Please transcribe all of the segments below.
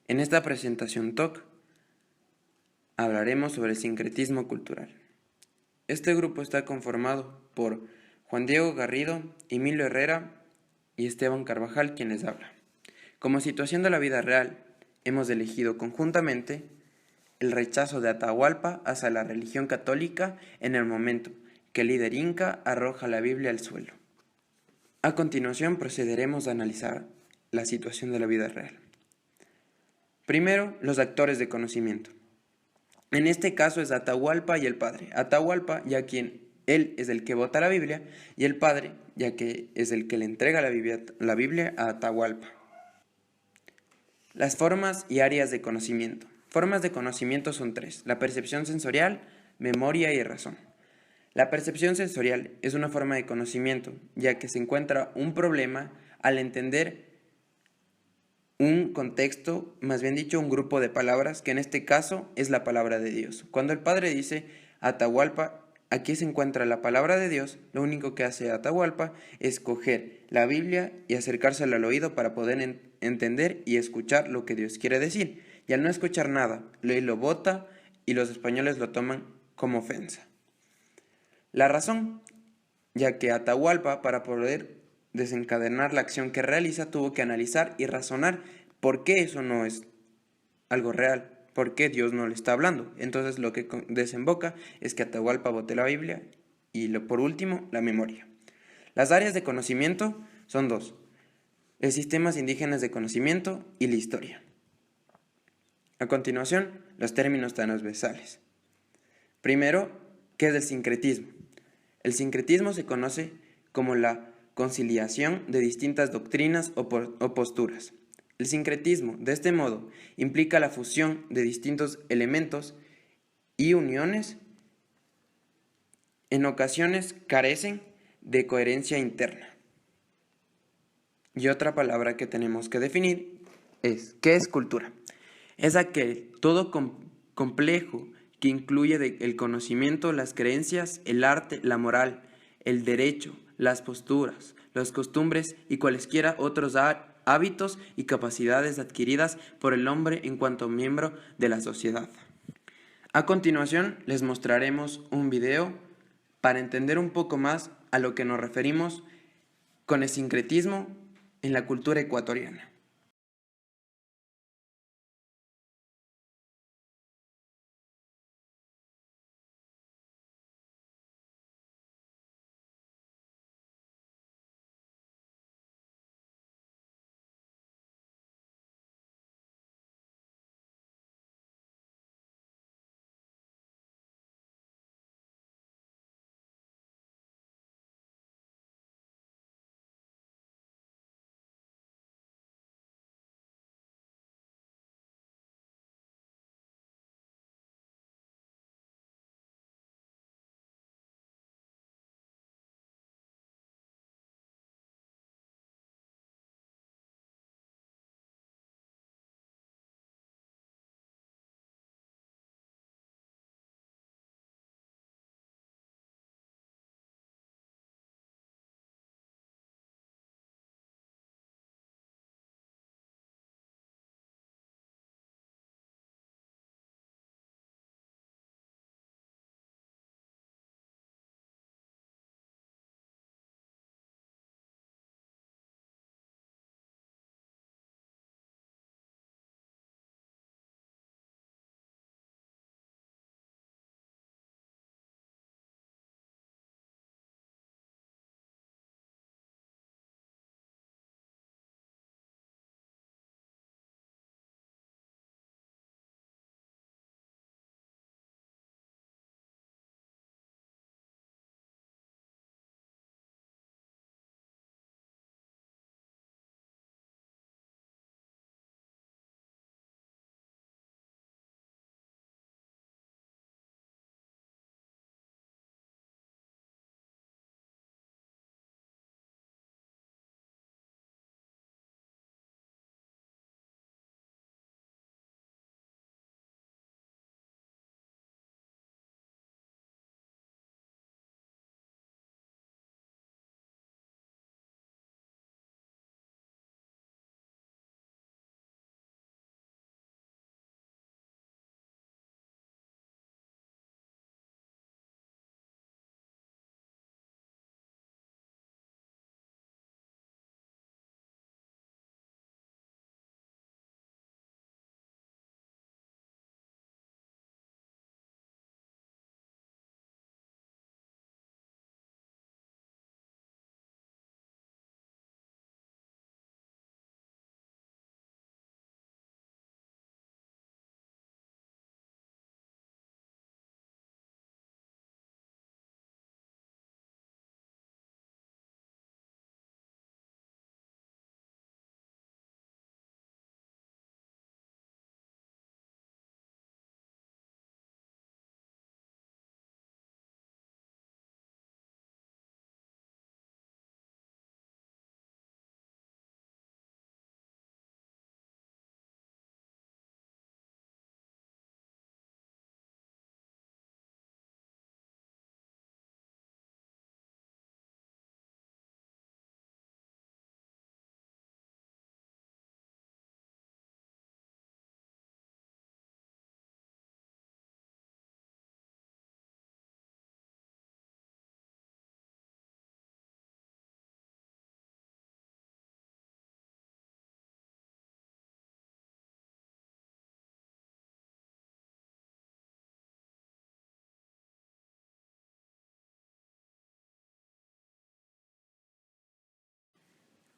En esta presentación TOC hablaremos sobre el sincretismo cultural. Este grupo está conformado por Juan Diego Garrido, Emilio Herrera y Esteban Carvajal, quien les habla. Como situación de la vida real, hemos elegido conjuntamente el rechazo de Atahualpa hacia la religión católica en el momento que el líder inca arroja la Biblia al suelo. A continuación procederemos a analizar la situación de la vida real. Primero, los actores de conocimiento. En este caso es Atahualpa y el padre. Atahualpa, ya quien él es el que vota la Biblia, y el padre, ya que es el que le entrega la Biblia a Atahualpa. Las formas y áreas de conocimiento. Formas de conocimiento son tres: la percepción sensorial, memoria y razón. La percepción sensorial es una forma de conocimiento, ya que se encuentra un problema al entender un contexto, más bien dicho, un grupo de palabras, que en este caso es la palabra de Dios. Cuando el Padre dice Atahualpa, aquí se encuentra la palabra de Dios, lo único que hace Atahualpa es coger la Biblia y acercársela al oído para poder entender y escuchar lo que Dios quiere decir. Y al no escuchar nada, lo bota y los españoles lo toman como ofensa. La razón, ya que Atahualpa, para poder desencadenar la acción que realiza, tuvo que analizar y razonar por qué eso no es algo real, por qué Dios no le está hablando. Entonces lo que desemboca es que Atahualpa bote la Biblia y por último, la memoria. Las áreas de conocimiento son dos: los sistemas indígenas de conocimiento y la historia. A continuación, los términos transversales. Primero, ¿qué es el sincretismo? El sincretismo se conoce como la conciliación de distintas doctrinas o posturas. El sincretismo, de este modo, implica la fusión de distintos elementos y uniones. En ocasiones carecen de coherencia interna. Y otra palabra que tenemos que definir es: ¿qué es cultura? Es aquel todo complejo que incluye el conocimiento, las creencias, el arte, la moral, el derecho, las posturas, las costumbres y cualesquiera otros hábitos y capacidades adquiridas por el hombre en cuanto miembro de la sociedad. A continuación les mostraremos un video para entender un poco más a lo que nos referimos con el sincretismo en la cultura ecuatoriana.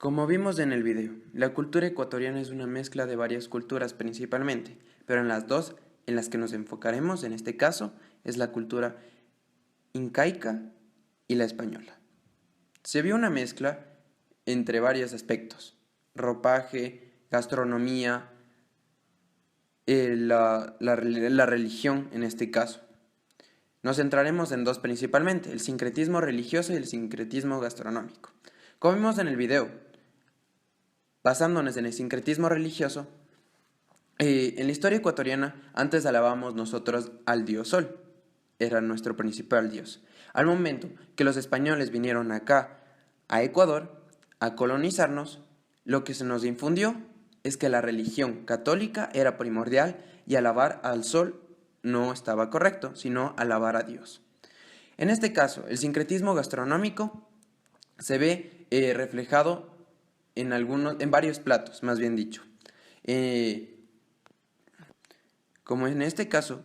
Como vimos en el video, la cultura ecuatoriana es una mezcla de varias culturas principalmente, pero en las dos en las que nos enfocaremos en este caso es la cultura incaica y la española. Se vio una mezcla entre varios aspectos: ropaje, gastronomía, la religión en este caso. Nos centraremos en dos principalmente: el sincretismo religioso y el sincretismo gastronómico. Como vimos en el video, basándonos en el sincretismo religioso, en la historia ecuatoriana antes alabábamos nosotros al dios Sol, era nuestro principal dios. Al momento que los españoles vinieron acá a Ecuador a colonizarnos, lo que se nos infundió es que la religión católica era primordial y alabar al sol no estaba correcto, sino alabar a Dios. En este caso, el sincretismo gastronómico se ve reflejado en varios platos, más bien dicho. Como en este caso,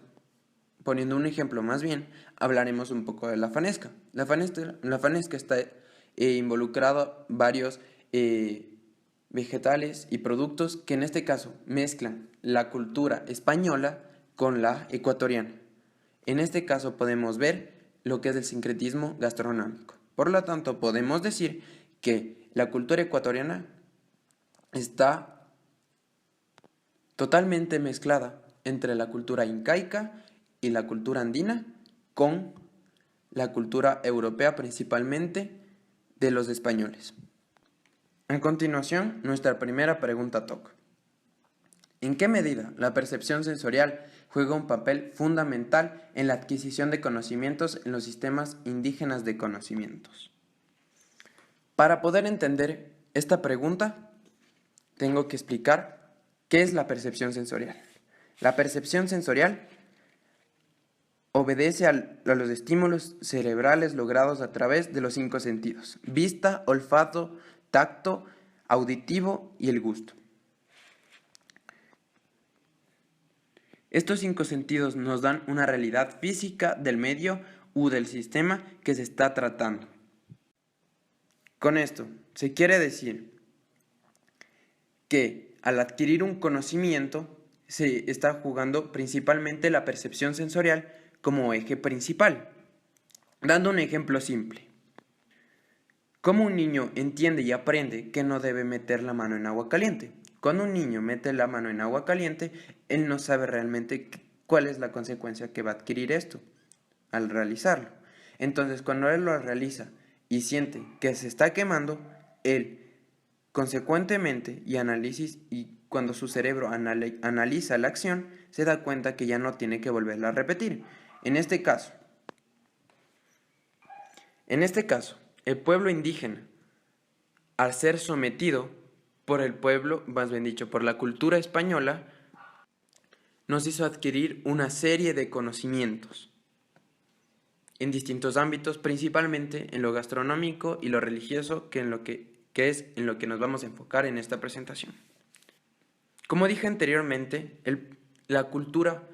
poniendo un ejemplo más bien, hablaremos un poco de la fanesca. La fanesca está involucrado varios vegetales y productos que en este caso mezclan la cultura española con la ecuatoriana. En este caso podemos ver lo que es el sincretismo gastronómico. Por lo tanto, podemos decir que la cultura ecuatoriana está totalmente mezclada entre la cultura incaica y la cultura andina con la cultura europea, principalmente de los españoles. A continuación, nuestra primera pregunta toca: ¿en qué medida la percepción sensorial juega un papel fundamental en la adquisición de conocimientos en los sistemas indígenas de conocimientos? Para poder entender esta pregunta, tengo que explicar qué es la percepción sensorial. La percepción sensorial obedece a los estímulos cerebrales logrados a través de los 5 sentidos: vista, olfato, tacto, auditivo y el gusto. Estos 5 sentidos nos dan una realidad física del medio u del sistema que se está tratando. Con esto se quiere decir que al adquirir un conocimiento se está jugando principalmente la percepción sensorial como eje principal. Dando un ejemplo simple: ¿cómo un niño entiende y aprende que no debe meter la mano en agua caliente? Cuando un niño mete la mano en agua caliente, él no sabe realmente cuál es la consecuencia que va a adquirir esto al realizarlo. Entonces, cuando él lo realiza y siente que se está quemando, él consecuentemente y cuando su cerebro analiza la acción, se da cuenta que ya no tiene que volverla a repetir. En este caso, el pueblo indígena, al ser sometido por el pueblo, más bien dicho, por la cultura española, nos hizo adquirir una serie de conocimientos en distintos ámbitos, principalmente en lo gastronómico y lo religioso, que es en lo que nos vamos a enfocar en esta presentación. Como dije anteriormente, la cultura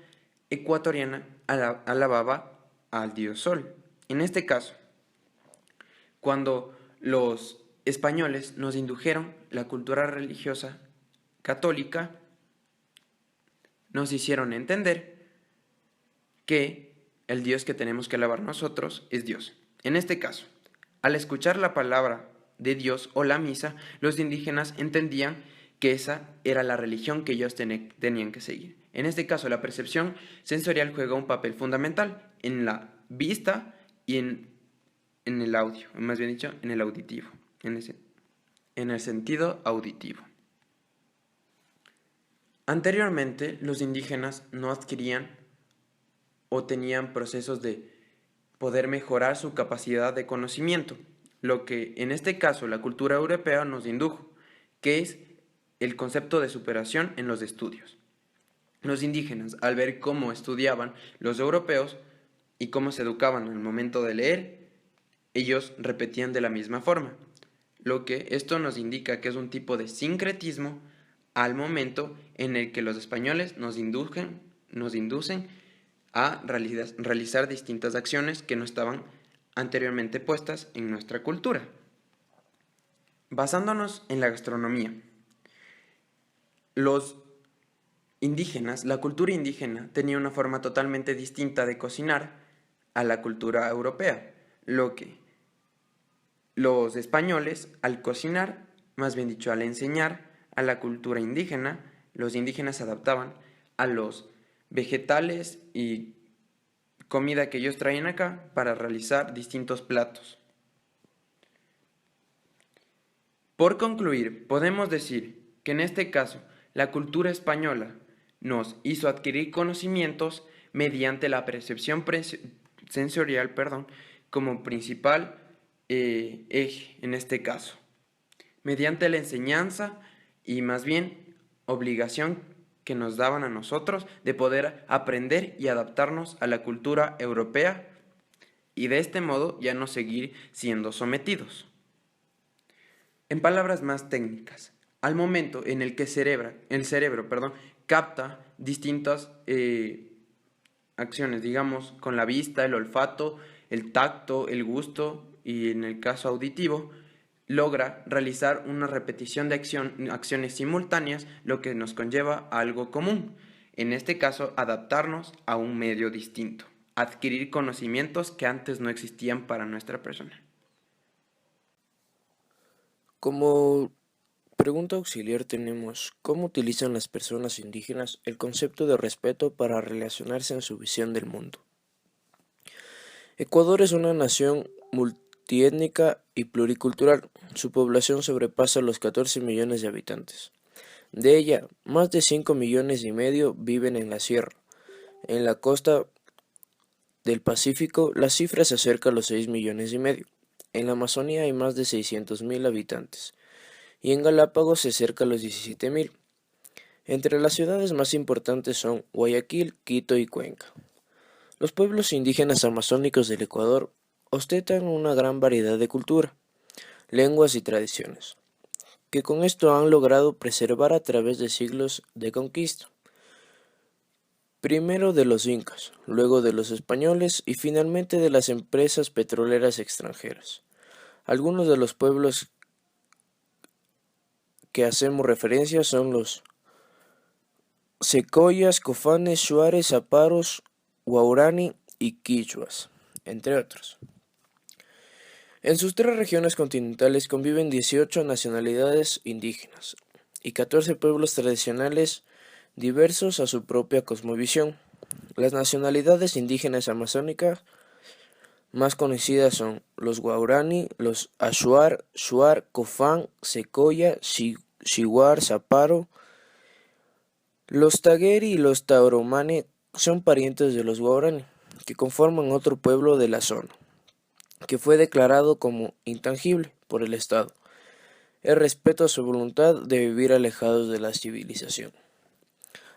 ecuatoriana alababa al dios Sol. En este caso, cuando los españoles nos indujeron la cultura religiosa católica, nos hicieron entender que el Dios que tenemos que alabar nosotros es Dios. En este caso, al escuchar la palabra de Dios o la misa, los indígenas entendían que esa era la religión que ellos tenían que seguir. En este caso, la percepción sensorial juega un papel fundamental en la vista y en el audio, más bien dicho, en el auditivo, en el sentido auditivo. Anteriormente, los indígenas no adquirían o tenían procesos de poder mejorar su capacidad de conocimiento, lo que en este caso la cultura europea nos indujo, que es el concepto de superación en los estudios. Los indígenas, al ver cómo estudiaban los europeos y cómo se educaban al momento de leer, ellos repetían de la misma forma, lo que esto nos indica que es un tipo de sincretismo al momento en el que los españoles nos inducen a realizar distintas acciones que no estaban anteriormente puestas en nuestra cultura. Basándonos en la gastronomía, los indígenas, la cultura indígena tenía una forma totalmente distinta de cocinar a la cultura europea, lo que los españoles, al cocinar, más bien dicho, al enseñar a la cultura indígena, los indígenas se adaptaban a los vegetales y comida que ellos traían acá para realizar distintos platos. Por concluir, podemos decir que en este caso, la cultura española nos hizo adquirir conocimientos mediante la percepción sensorial, como principal eje en este caso, mediante la enseñanza y más bien obligación que nos daban a nosotros de poder aprender y adaptarnos a la cultura europea y de este modo ya no seguir siendo sometidos. En palabras más técnicas, al momento en el que el cerebro capta distintas acciones, digamos, con la vista, el olfato, el tacto, el gusto y en el caso auditivo, logra realizar una repetición de acciones simultáneas, lo que nos conlleva a algo común. En este caso, adaptarnos a un medio distinto, adquirir conocimientos que antes no existían para nuestra persona. Como pregunta auxiliar tenemos, ¿cómo utilizan las personas indígenas el concepto de respeto para relacionarse en su visión del mundo? Ecuador es una nación multiétnica y pluricultural. Su población sobrepasa los 14 millones de habitantes. De ella, más de 5 millones y medio viven en la sierra. En la costa del Pacífico, la cifra se acerca a los 6 millones y medio. En la Amazonía hay más de 600.000 habitantes. Y en Galápagos se acerca a los 17.000. Entre las ciudades más importantes son Guayaquil, Quito y Cuenca. Los pueblos indígenas amazónicos del Ecuador ostentan una gran variedad de cultura, lenguas y tradiciones, que con esto han logrado preservar a través de siglos de conquista. Primero de los incas, luego de los españoles y finalmente de las empresas petroleras extranjeras. Algunos de los pueblos que hacemos referencia son los secoyas, cofanes, shuares, zaparos, guaurani y quichuas, entre otros. En sus 3 regiones continentales conviven 18 nacionalidades indígenas y 14 pueblos tradicionales diversos a su propia cosmovisión. Las nacionalidades indígenas amazónicas más conocidas son los guaurani, los ashuar, shuar, cofán, secoya, shiwar, zaparo. Los tagueri y los tauromane son parientes de los guaurani, que conforman otro pueblo de la zona, que fue declarado como intangible por el Estado. El respeto a su voluntad de vivir alejados de la civilización.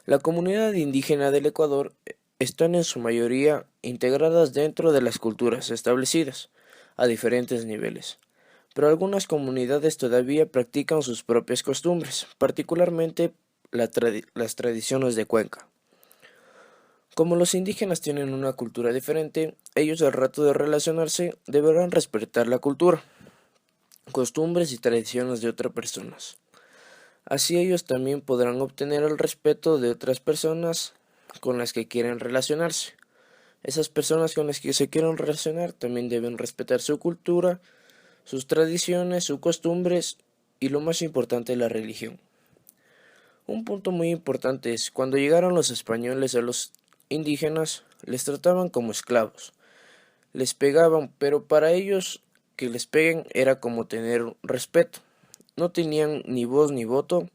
La comunidad indígena del Ecuador están en su mayoría integradas dentro de las culturas establecidas, a diferentes niveles, pero algunas comunidades todavía practican sus propias costumbres, particularmente las tradiciones de Cuenca. Como los indígenas tienen una cultura diferente, ellos al rato de relacionarse deberán respetar la cultura, costumbres y tradiciones de otras personas. Así ellos también podrán obtener el respeto de otras personas con las que quieren relacionarse. Esas personas con las que se quieren relacionar también deben respetar su cultura, sus tradiciones, sus costumbres y lo más importante, la religión. Un punto muy importante es, cuando llegaron los españoles a los indígenas, les trataban como esclavos, les pegaban, pero para ellos que les peguen era como tener respeto. No tenían ni voz ni voto,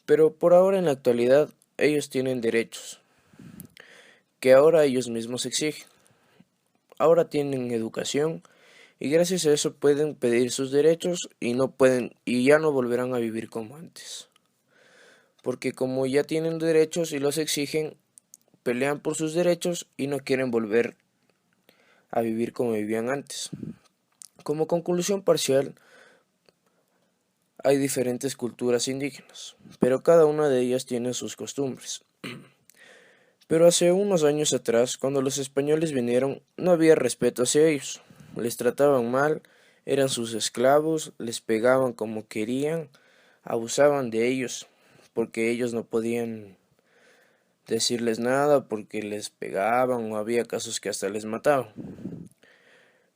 pero por ahora en la actualidad ellos tienen derechos, que ahora ellos mismos exigen. Ahora tienen educación y gracias a eso pueden pedir sus derechos y ya no volverán a vivir como antes. Porque como ya tienen derechos y los exigen, pelean por sus derechos y no quieren volver a vivir como vivían antes. Como conclusión parcial, hay diferentes culturas indígenas, pero cada una de ellas tiene sus costumbres. Pero hace unos años atrás, cuando los españoles vinieron, no había respeto hacia ellos. Les trataban mal, eran sus esclavos, les pegaban como querían, abusaban de ellos, porque ellos no podían decirles nada porque les pegaban o había casos que hasta les mataban.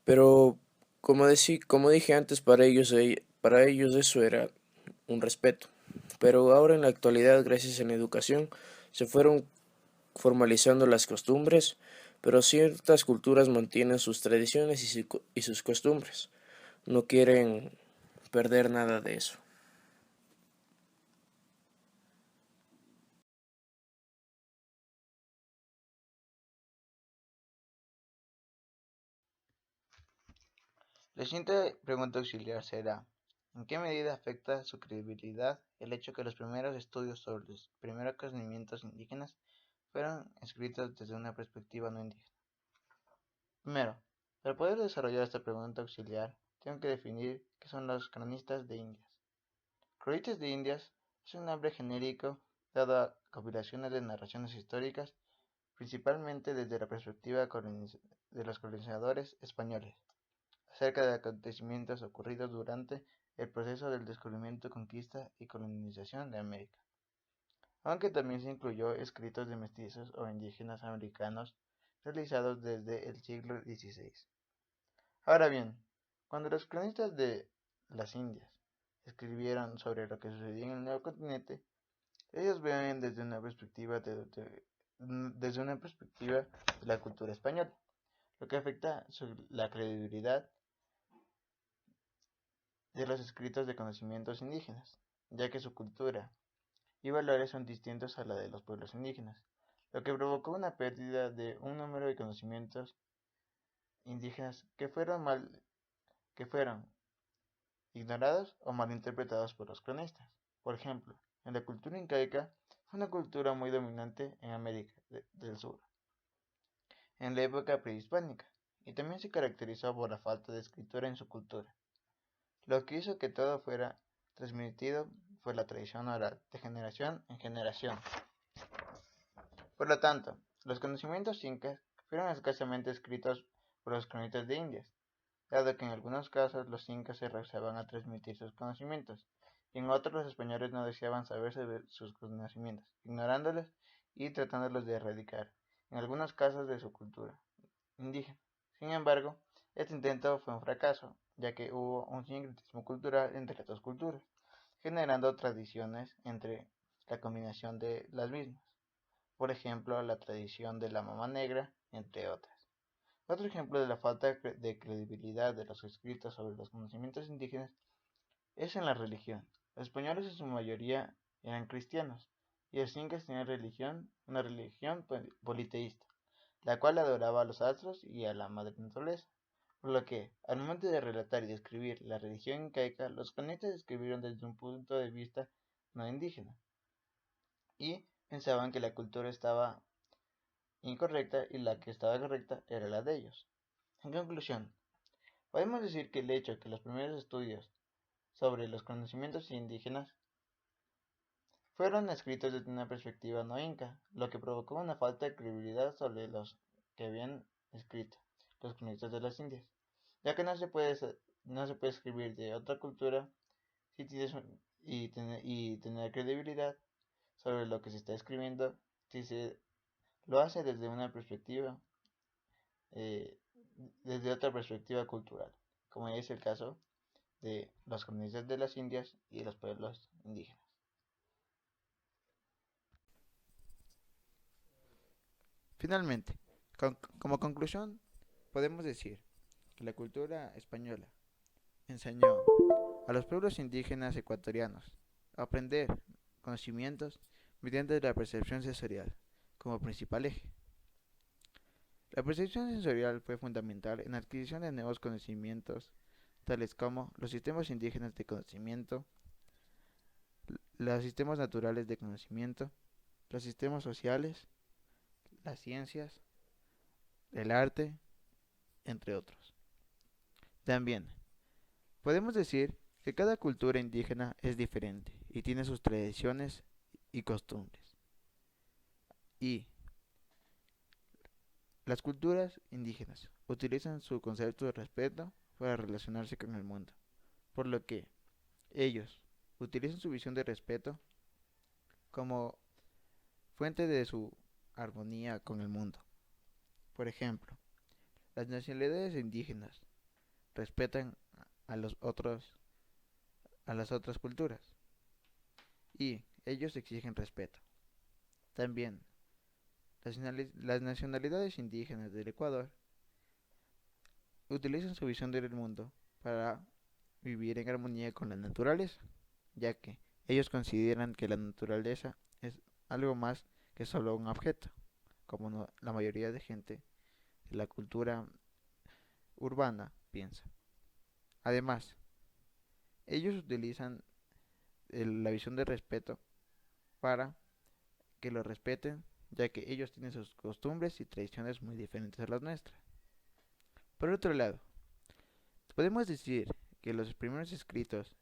Pero como dije antes, para ellos eso era un respeto. Pero ahora en la actualidad, gracias a la educación, se fueron formalizando las costumbres, pero ciertas culturas mantienen sus tradiciones y sus costumbres. No quieren perder nada de eso. La siguiente pregunta auxiliar será: ¿en qué medida afecta su credibilidad el hecho que los primeros estudios sobre los primeros conocimientos indígenas fueron escritos desde una perspectiva no indígena? Primero, para poder desarrollar esta pregunta auxiliar, tengo que definir qué son los cronistas de Indias. Cronistas de Indias es un nombre genérico dado a compilaciones de narraciones históricas, principalmente desde la perspectiva de los colonizadores españoles, acerca de acontecimientos ocurridos durante el proceso del descubrimiento, conquista y colonización de América, aunque también se incluyó escritos de mestizos o indígenas americanos realizados desde el siglo XVI. Ahora bien, cuando los cronistas de las Indias escribieron sobre lo que sucedía en el nuevo continente, ellos ven desde una perspectiva de la cultura española, lo que afecta la credibilidad de los escritos de conocimientos indígenas, ya que su cultura y valores son distintos a la de los pueblos indígenas, lo que provocó una pérdida de un número de conocimientos indígenas que fueron ignorados o malinterpretados por los cronistas. Por ejemplo, en la cultura incaica fue una cultura muy dominante en América del Sur, en la época prehispánica, y también se caracterizó por la falta de escritura en su cultura. Lo que hizo que todo fuera transmitido fue la tradición oral, de generación en generación. Por lo tanto, los conocimientos incas fueron escasamente escritos por los cronistas de Indias, dado que en algunos casos los incas se rehusaban a transmitir sus conocimientos, y en otros los españoles no deseaban saber sobre sus conocimientos, ignorándolos y tratándolos de erradicar, en algunos casos de su cultura indígena. Sin embargo, este intento fue un fracaso, ya que hubo un sincretismo cultural entre las dos culturas, generando tradiciones entre la combinación de las mismas. Por ejemplo, la tradición de la mama negra, entre otras. Otro ejemplo de la falta de credibilidad de los escritos sobre los conocimientos indígenas es en la religión. Los españoles en su mayoría eran cristianos, y los incas tenían una religión politeísta, la cual adoraba a los astros y a la madre naturaleza. Por lo que, al momento de relatar y describir la religión incaica, los cronistas escribieron desde un punto de vista no indígena, y pensaban que la cultura estaba incorrecta y la que estaba correcta era la de ellos. En conclusión, podemos decir que el hecho de que los primeros estudios sobre los conocimientos indígenas fueron escritos desde una perspectiva no inca, lo que provocó una falta de credibilidad sobre los que habían escrito los cronistas de las Indias, ya que no se puede escribir de otra cultura si tienes y tener credibilidad sobre lo que se está escribiendo si se lo hace eh, desde otra perspectiva cultural, como es el caso de los cronistas de las Indias y de los pueblos indígenas. Finalmente, como conclusión, podemos decir que la cultura española enseñó a los pueblos indígenas ecuatorianos a aprender conocimientos mediante la percepción sensorial como principal eje. La percepción sensorial fue fundamental en la adquisición de nuevos conocimientos, tales como los sistemas indígenas de conocimiento, los sistemas naturales de conocimiento, los sistemas sociales, las ciencias, el arte, entre otros. También podemos decir que cada cultura indígena es diferente y tiene sus tradiciones y costumbres. Y las culturas indígenas utilizan su concepto de respeto para relacionarse con el mundo, por lo que ellos utilizan su visión de respeto como fuente de su armonía con el mundo. Por ejemplo, las nacionalidades indígenas respetan a los otros, a las otras culturas y ellos exigen respeto. También las nacionalidades indígenas del Ecuador utilizan su visión del mundo para vivir en armonía con la naturaleza, ya que ellos consideran que la naturaleza es algo más que solo un objeto, como la mayoría de gente de la cultura urbana piensa. Además, ellos utilizan la visión de respeto para que lo respeten, ya que ellos tienen sus costumbres y tradiciones muy diferentes a las nuestras. Por otro lado, podemos decir que los primeros escritos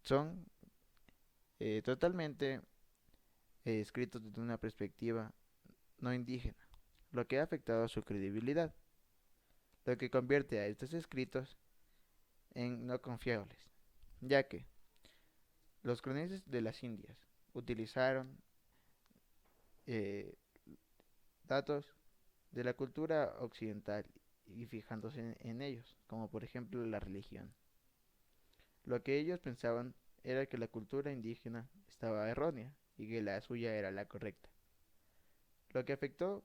son totalmente escritos desde una perspectiva no indígena, lo que ha afectado a su credibilidad, lo que convierte a estos escritos en no confiables, ya que los cronistas de las Indias utilizaron eh, datos de la cultura occidental y fijándose en ellos, como por ejemplo la religión. Lo que ellos pensaban era que la cultura indígena estaba errónea y que la suya era la correcta, lo que afectó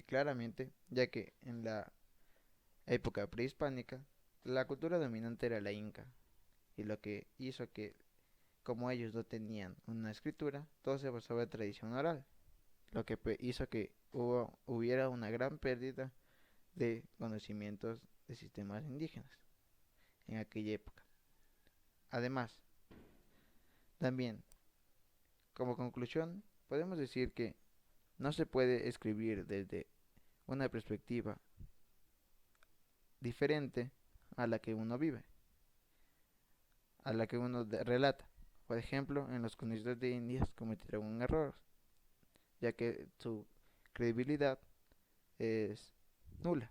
claramente, ya que en la época prehispánica la cultura dominante era la inca, y lo que hizo que, como ellos no tenían una escritura, todo se basaba en tradición oral, lo que hizo que hubiera una gran pérdida de conocimientos de sistemas indígenas en aquella época. Además, también, como conclusión, podemos decir que no se puede escribir desde una perspectiva diferente a la que uno vive, a la que uno relata. Por ejemplo, en los conquistas de Indias cometieron un error, ya que su credibilidad es nula.